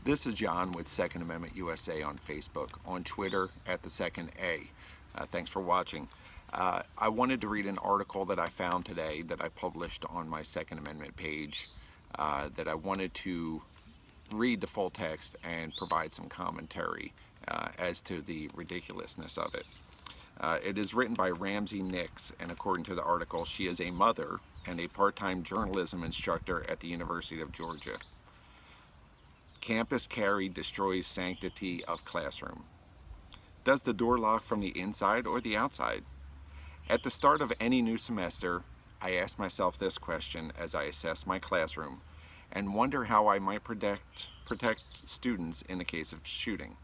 This is John with Second Amendment USA on Facebook, on Twitter at the Second A. Thanks for watching. I wanted to read an article that I found today that I published on my Second Amendment page that I wanted to read the full text and provide some commentary as to the ridiculousness of it. It is written by Ramsey Nix, and according to the article, she is a mother and a part-time journalism instructor at the University of Georgia. Campus carry destroys sanctity of classroom. Does the door lock from the inside or the outside? At the start of any new semester, I ask myself this question as I assess my classroom and wonder how I might protect students in the case of shooting.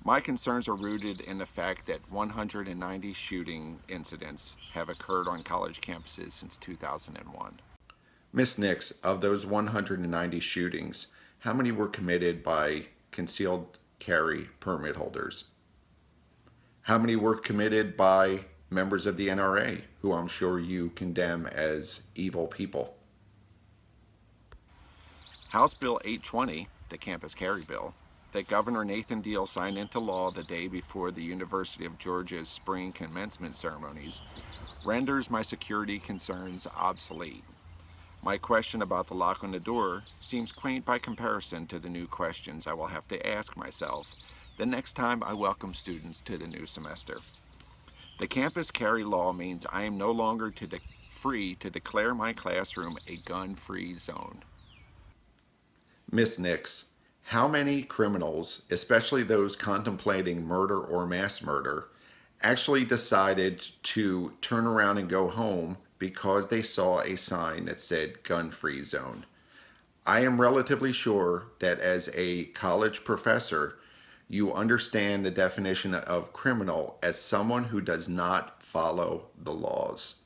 My concerns are rooted in the fact that 190 shooting incidents have occurred on college campuses since 2001. Ms. Nix, of those 190 shootings, how many were committed by concealed carry permit holders? How many were committed by members of the NRA, who I'm sure you condemn as evil people? House Bill 820, the campus carry bill, that Governor Nathan Deal signed into law the day before the University of Georgia's spring commencement ceremonies, renders my security concerns obsolete. My question about the lock on the door seems quaint by comparison to the new questions I will have to ask myself the next time I welcome students to the new semester. The campus carry law means I am no longer free to declare my classroom a gun-free zone. Miss Nix, how many criminals, especially those contemplating murder or mass murder, actually decided to turn around and go home because they saw a sign that said gun-free zone? I am relatively sure that as a college professor, you understand the definition of criminal as someone who does not follow the laws.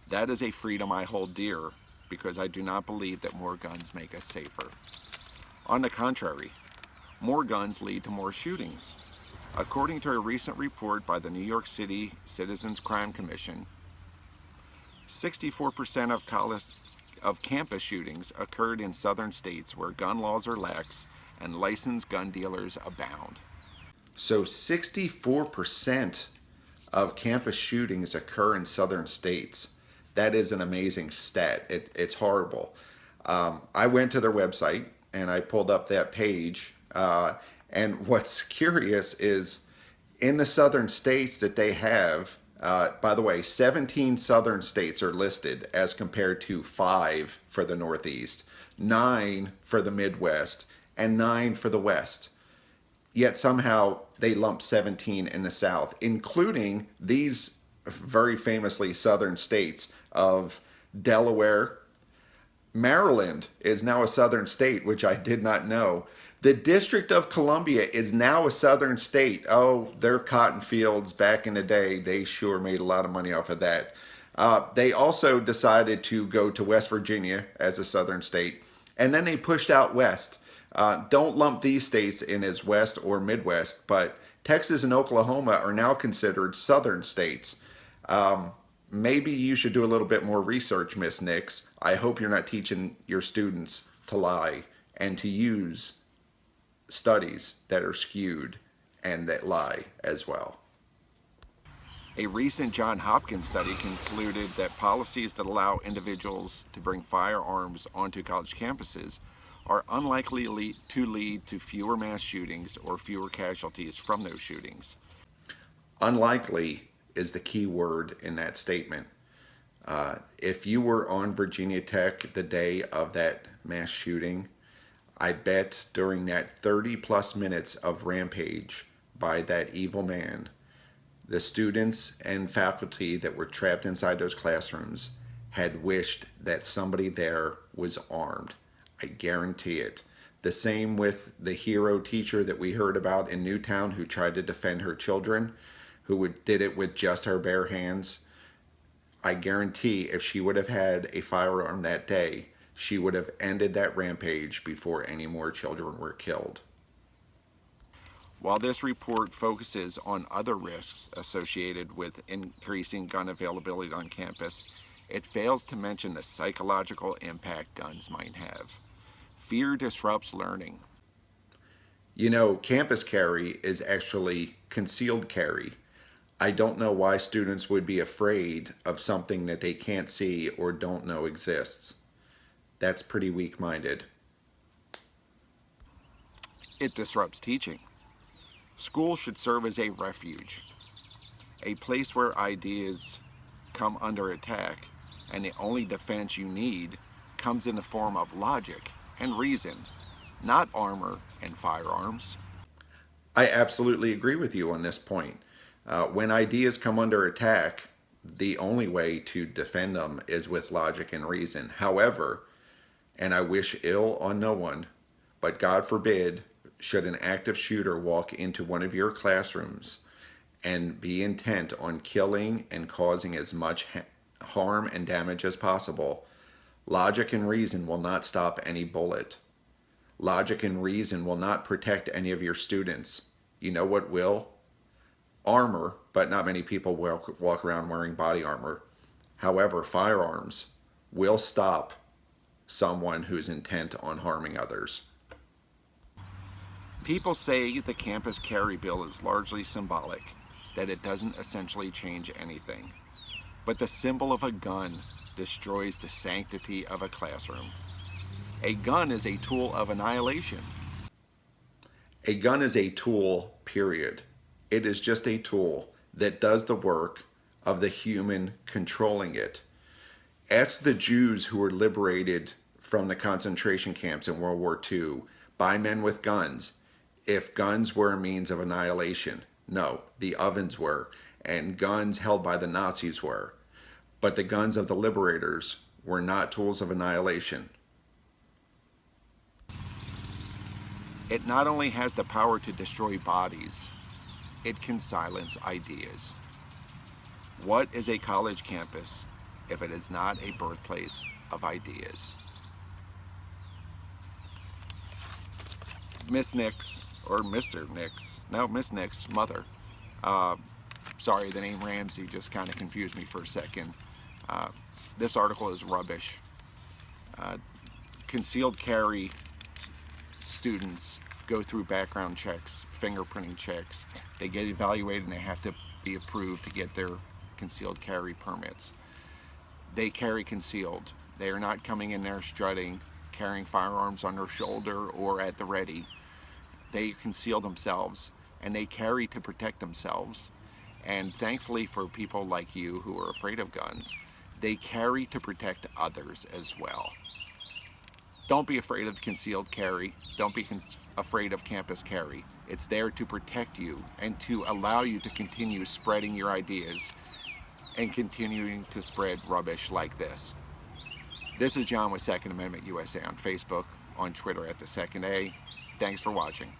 That is a freedom I hold dear because I do not believe that more guns make us safer. On the contrary, more guns lead to more shootings. According to a recent report by the New York City Citizens Crime Commission, 64% of campus shootings occurred in southern states where gun laws are lax and licensed gun dealers abound. So 64% of campus shootings occur in southern states. That is an amazing stat. It's horrible. I went to their website and I pulled up that page. And what's curious is in the southern states that they have, by the way, 17 southern states are listed as compared to 5 for the Northeast, 9 for the Midwest, and 9 for the West. Yet somehow they lump 17 in the South, including these very famously southern states of Delaware. Maryland is now a southern state, which I did not know. The District of Columbia is now a southern state. Oh, their cotton fields back in the day, they sure made a lot of money off of that. They also decided to go to West Virginia as a southern state, and then they pushed out west. Don't lump these states in as West or Midwest, but Texas and Oklahoma are now considered southern states. Maybe you should do a little bit more research, Miss Nix. I hope you're not teaching your students to lie and to use studies that are skewed and that lie as well. A recent Johns Hopkins study concluded that policies that allow individuals to bring firearms onto college campuses are unlikely to lead to fewer mass shootings or fewer casualties from those shootings. Unlikely is the key word in that statement. If you were on Virginia Tech the day of that mass shooting, I bet during that 30 plus minutes of rampage by that evil man, the students and faculty that were trapped inside those classrooms had wished that somebody there was armed. I guarantee it. The same with the hero teacher that we heard about in Newtown who tried to defend her children, who did it with just her bare hands. I guarantee if she would have had a firearm that day, she would have ended that rampage before any more children were killed. While this report focuses on other risks associated with increasing gun availability on campus, It fails to mention the psychological impact guns might have. Fear disrupts learning. You know, campus carry is actually concealed carry. I don't know why students would be afraid of something that they can't see or don't know exists. That's pretty weak-minded. It disrupts teaching. School should serve as a refuge, a place where ideas come under attack, and the only defense you need comes in the form of logic and reason, not armor and firearms. I absolutely agree with you on this point. When ideas come under attack, the only way to defend them is with logic and reason. However, and I wish ill on no one, but God forbid, should an active shooter walk into one of your classrooms and be intent on killing and causing as much harm and damage as possible, logic and reason will not stop any bullet. Logic and reason will not protect any of your students. You know what will? Armor, but not many people walk around wearing body armor. However, firearms will stop someone who's intent on harming others. People say the campus carry bill is largely symbolic, that it doesn't essentially change anything. But the symbol of a gun destroys the sanctity of a classroom. A gun is a tool of annihilation. A gun is a tool, period. It is just a tool that does the work of the human controlling it. Ask the Jews who were liberated from the concentration camps in World War II by men with guns if guns were a means of annihilation. No, the ovens were, and guns held by the Nazis were. But the guns of the liberators were not tools of annihilation. It not only has the power to destroy bodies, it can silence ideas. What is a college campus if it is not a birthplace of ideas? Miss Nix, or Mr. Nix, no, Miss Nix, mother. Sorry, the name Ramsey just kind of confused me for a second. This article is rubbish. Concealed carry students go through background checks, fingerprinting checks. They get evaluated and they have to be approved to get their concealed carry permits. They carry concealed. They are not coming in there strutting, carrying firearms on their shoulder or at the ready. They conceal themselves and they carry to protect themselves. And thankfully for people like you who are afraid of guns, they carry to protect others as well. Don't be afraid of concealed carry. Don't be afraid of campus carry. It's there to protect you and to allow you to continue spreading your ideas and continuing to spread rubbish like this. This is John with Second Amendment USA on Facebook, on Twitter at The Second A. Thanks for watching.